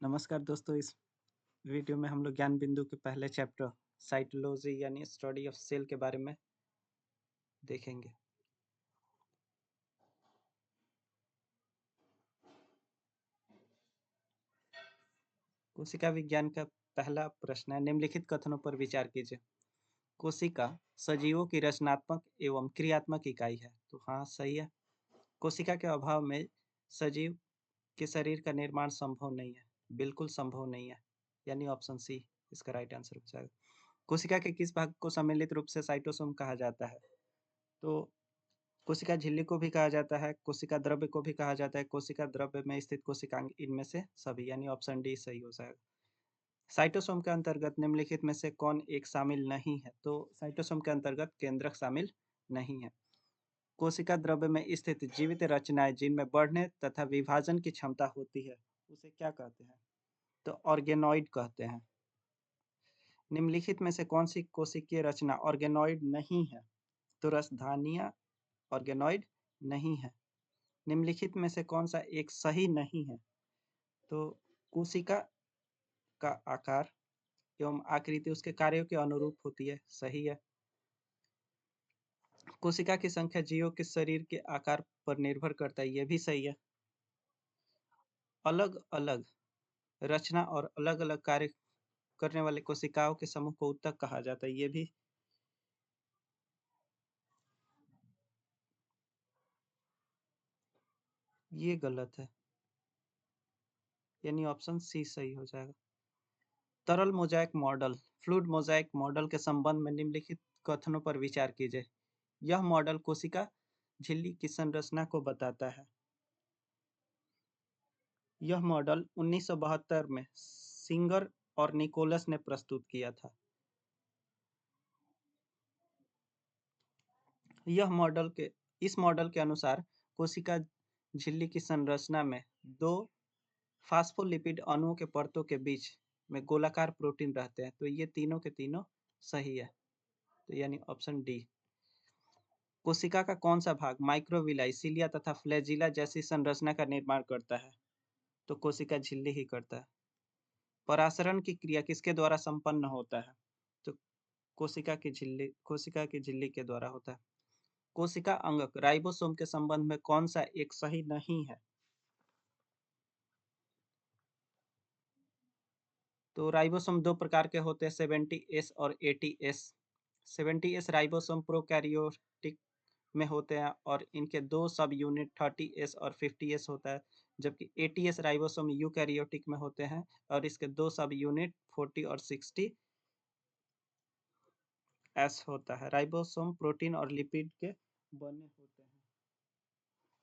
नमस्कार दोस्तों। इस वीडियो में हम लोग ज्ञान बिंदु के पहले चैप्टर साइटोलॉजी यानी स्टडी ऑफ सेल के बारे में देखेंगे। कोशिका विज्ञान का पहला प्रश्न है, निम्नलिखित कथनों पर विचार कीजिए। कोशिका सजीवों की रचनात्मक एवं क्रियात्मक इकाई है। तो हाँ, सही है। कोशिका के अभाव में सजीव के शरीर का निर्माण संभव नहीं है, बिल्कुल संभव नहीं है, यानी ऑप्शन सी इसका राइट आंसर हो जाएगा। कोशिका के किस भाग को सम्मिलित रूप से साइटोसोम कहा जाता है? तो कोशिका झिल्ली को भी कहा जाता है, कोशिका द्रव्य को भी कहा जाता है, कोशिका द्रव्य में स्थित कोशिकांग, इनमें से सभी, यानी ऑप्शन डी सही हो जाएगा। साइटोसोम के अंतर्गत निम्नलिखित में से कौन एक शामिल नहीं है? तो साइटोसोम के अंतर्गत केंद्रक शामिल नहीं है। कोशिका द्रव्य में स्थित जीवित रचनाएं जिनमें बढ़ने तथा विभाजन की क्षमता होती है, उसे क्या कहते हैं? तो ऑर्गेनॉइड कहते हैं। निम्नलिखित में से कौन सी कोशिकीय रचना ऑर्गेनॉइड नहीं है? तो रसधानियां ऑर्गेनॉइड नहीं है। निम्नलिखित में से कौन सा एक सही नहीं है? तो कोशिका का आकार एवं आकृति उसके कार्यों के अनुरूप होती है, सही है। कोशिका की संख्या जीवों के शरीर के आकार पर निर्भर करता है, यह भी सही है। अलग अलग रचना और अलग अलग कार्य करने वाले कोशिकाओं के समूह को ऊतक कहा जाता है, ये भी ये गलत है, यानी ऑप्शन सी सही हो जाएगा। तरल Mosaic model fluid Mosaic model के संबंध में निम्नलिखित कथनों पर विचार कीजिए। यह मॉडल कोशिका झिल्ली की संरचना को बताता है। यह मॉडल 1972 में सिंगर और निकोलस ने प्रस्तुत किया था। इस मॉडल के अनुसार कोशिका झिल्ली की संरचना में दो फास्फोलिपिड अणुओं के परतों के बीच में गोलाकार प्रोटीन रहते हैं। तो ये तीनों के तीनों सही है, तो यानी ऑप्शन डी। कोशिका का कौन सा भाग माइक्रोविलाई, सिलिया तथा फ्लैजिला जैसी संरचना का निर्माण करता है? तो कोशिका झिल्ली ही करता है। परासरण की क्रिया किसके द्वारा संपन्न होता है? तो कोशिका की झिल्ली के द्वारा होता है। कोशिका अंगक राइबोसोम के संबंध में कौन सा एक सही नहीं है? तो राइबोसोम दो प्रकार के होते हैं, 70S और 80S। 70S राइबोसोम प्रोकैरियोटिक में होते हैं और इनके दो सब यूनिट 30S और 50S होता है, जबकि 80S राइबोसोम यूकैरियोटिक में होते हैं और इसके दो सब यूनिट 40 और 60S होता है। राइबोसोम प्रोटीन और लिपिड के बने होते हैं,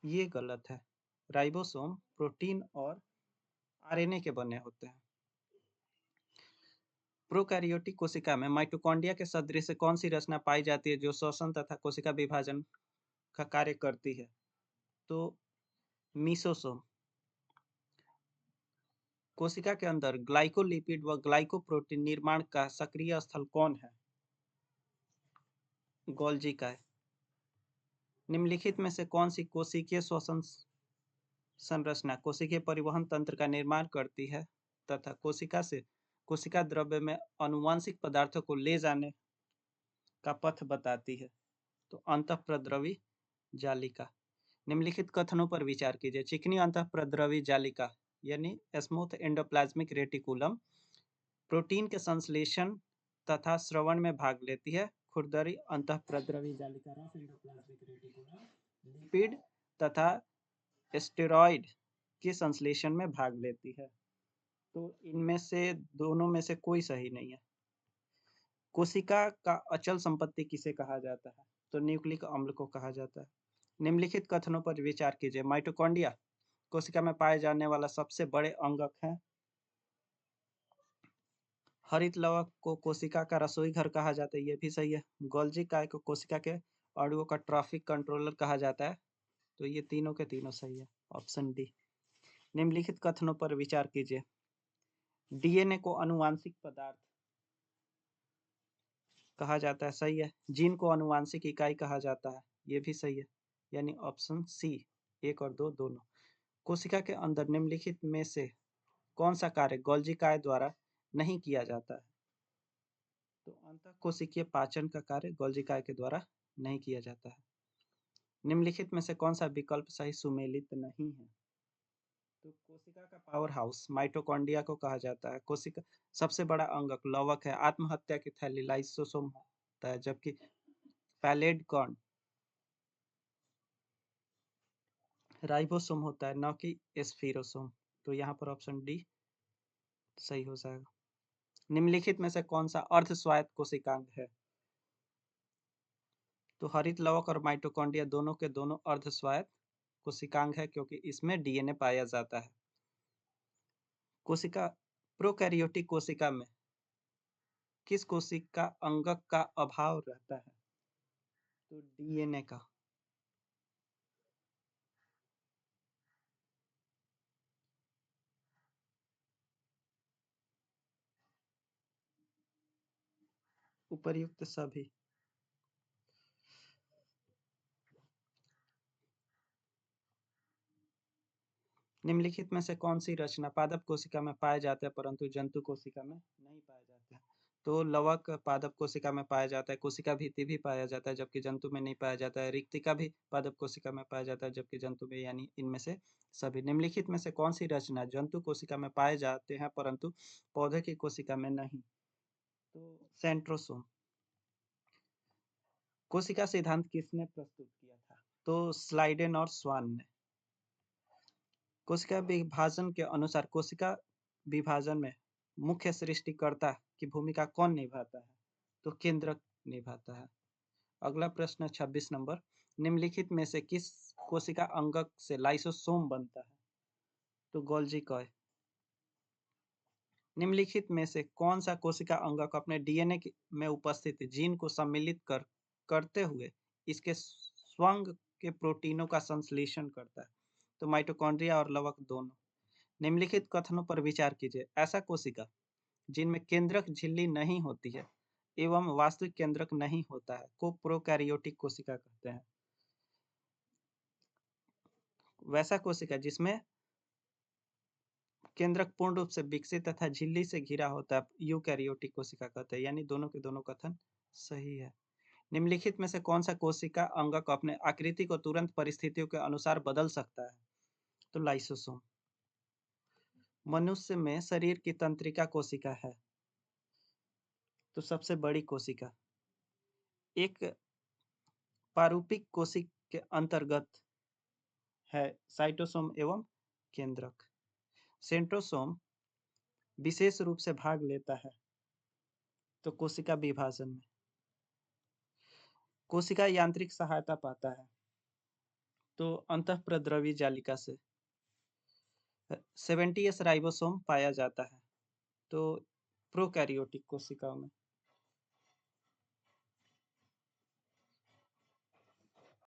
ये गलत है। राइबोसोम प्रोटीन और आरएनए के बने होते हैं। प्रोकैरियोटिक कोशिका में माइटोकॉन्ड्रिया के सदृश कौन सी रचना पाई जाती है जो श्वसन तथा कोशिका विभाजन का कार्य करती है? तो मीसोसोम। कोशिका के अंदर ग्लाइकोलिपिड व ग्लाइकोप्रोटीन निर्माण का सक्रिय स्थल कौन है? गोल्जी का है। निम्नलिखित में से कौन सी कोशिकीय श्वसन संरचना कोशिकीय परिवहन तंत्र का निर्माण करती है तथा कोशिका द्रव्य में आनुवांशिक पदार्थों को ले जाने का पथ बताती है? तो अंतःप्रद्रवी जालिका। निम्नलिखित कथनों पर विचार कीजिए। चिकनी अंतःप्रद्रवी जालिका यानी स्मूथ एंडोप्लाज्मिक रेटिकुलम प्रोटीन के संश्लेषण तथा श्रवण में भाग लेती है। खुरदरी अंतःप्रद्रवी जालिका रस एंडोप्लाज्मिक रेटिकुलम लिपिड तथा स्टेरॉयड के संश्लेषण में भाग लेती है। तो इनमें से दोनों में से कोई सही नहीं है। कोशिका का अचल संपत्ति किसे कहा जाता है? तो न्यूक्लिक अम्ल को कहा जाता है। निम्नलिखित कथनों पर विचार कीजिए। माइटोकॉन्ड्रिया कोशिका में पाए जाने वाला सबसे बड़े अंगक है। हरित लवक को कोशिका का रसोई घर कहा जाता है, ये भी सही है। गोल्जी काय को कोशिका के अणुओं का ट्रैफिक कंट्रोलर कहा जाता है। तो ये तीनों के तीनों सही है, ऑप्शन डी। निम्नलिखित कथनों पर विचार कीजिए। डीएनए को आनुवांशिक पदार्थ कहा जाता है, सही है। जीन को आनुवांशिक इकाई कहा जाता है, ये भी सही है, यानी ऑप्शन सी। एक और दो दोनों। कोशिका के अंदर निम्नलिखित में से कौन सा कार्य गोल्जी काय द्वारा नहीं किया जाता है? तो अंतःकोशिकीय पाचन का कार्य गोल्जी काय के द्वारा नहीं किया जाता है। निम्नलिखित में से कौन सा विकल्प सही सुमेलित नहीं है? तो कोशिका का पावर हाउस माइटोकॉन्ड्रिया को कहा जाता है। कोशिका सबसे बड़ा अंगक लवक है। आत्महत्या की थैली लाइसोसोम होता है, जबकि पैलेट कौन राइबोसोम होता है, न कि स्फीरोसोम। तो यहाँ पर ऑप्शन डी सही हो जाएगा। निम्नलिखित में से कौन सा अर्ध स्वायत्त कोशिकांग है? तो हरित लवक और माइटोकॉन्ड्रिया दोनों के दोनों अर्ध स्वायत्त कोशिकांग है, क्योंकि इसमें डीएनए पाया जाता है। कोशिका प्रोकैरियोटिक कोशिका में किस कोशिका अंगक का अभाव रहता है? तो डीएनए का। उपर्युक्त सभी। निम्नलिखित में से कौन सी रचना पादप कोशिका में पाए जाते हैं परंतु जंतु कोशिका में नहीं पाए जाते हैं? तो लवक पादप कोशिका में पाया जाता है, कोशिका भित्ति भी पाया जाता है, जबकि जंतु में नहीं पाया जाता है। रिक्तिका भी पादप कोशिका में पाया जाता है, जबकि जंतु में, यानी इनमें से सभी। निम्नलिखित में से कौन सी रचना जंतु कोशिका में पाए जाते हैं परंतु पौधे की कोशिका में नहीं? तो सेंट्रोसोम। कोशिका सिद्धांत किसने प्रस्तुत किया था? तो स्लाइडेन और स्वान ने। कोशिका विभाजन के अनुसार कोशिका विभाजन में मुख्य सृष्टिकर्ता की भूमिका कौन निभाता है? तो केंद्रक निभाता है। अगला प्रश्न 26 नंबर। निम्नलिखित में से किस कोशिका अंगक से लाइसोसोम बनता है? तो गोल्जी कॉय। निम्नलिखित में से कौन सा कोशिका अंगक अपने डीएनए में उपस्थित जीन को सम्मिलित करते हुए इसके स्वंग के प्रोटीनों का संश्लेषण करता है? तो माइटोकॉन्ड्रिया और लवक दोनों। निम्नलिखित कथनों पर विचार कीजिए। ऐसा कोशिका जिनमें केंद्रक झिल्ली नहीं होती है एवं वास्तविक केंद्रक नहीं होता है को प्रोकैरियोटिक कोशिका कहते हैं। वैसा कोशिका जिसमें केंद्रक पूर्ण रूप से विकसित तथा झिल्ली से घिरा होता है यूकैरियोटिक कोशिका कहते हैं, यानी दोनों के दोनों कथन सही है। निम्नलिखित में से कौन सा कोशिका अंगक अपने आकृति को तुरंत परिस्थितियों के अनुसार बदल सकता है? तो लाइसोसोम। मनुष्य में शरीर की तंत्रिका कोशिका है, तो सबसे बड़ी कोशिका एक पारूपिक कोशिक के अंतर्गत है साइटोसोम एवं केंद्रक। सेंट्रोसोम विशेष रूप से भाग लेता है तो कोशिका विभाजन में। कोशिका यांत्रिक सहायता पाता है तो अंतःप्रद्रवी जालिका से। 70s राइबोसोम पाया जाता है तो प्रोकैरियोटिक कोशिकाओं में।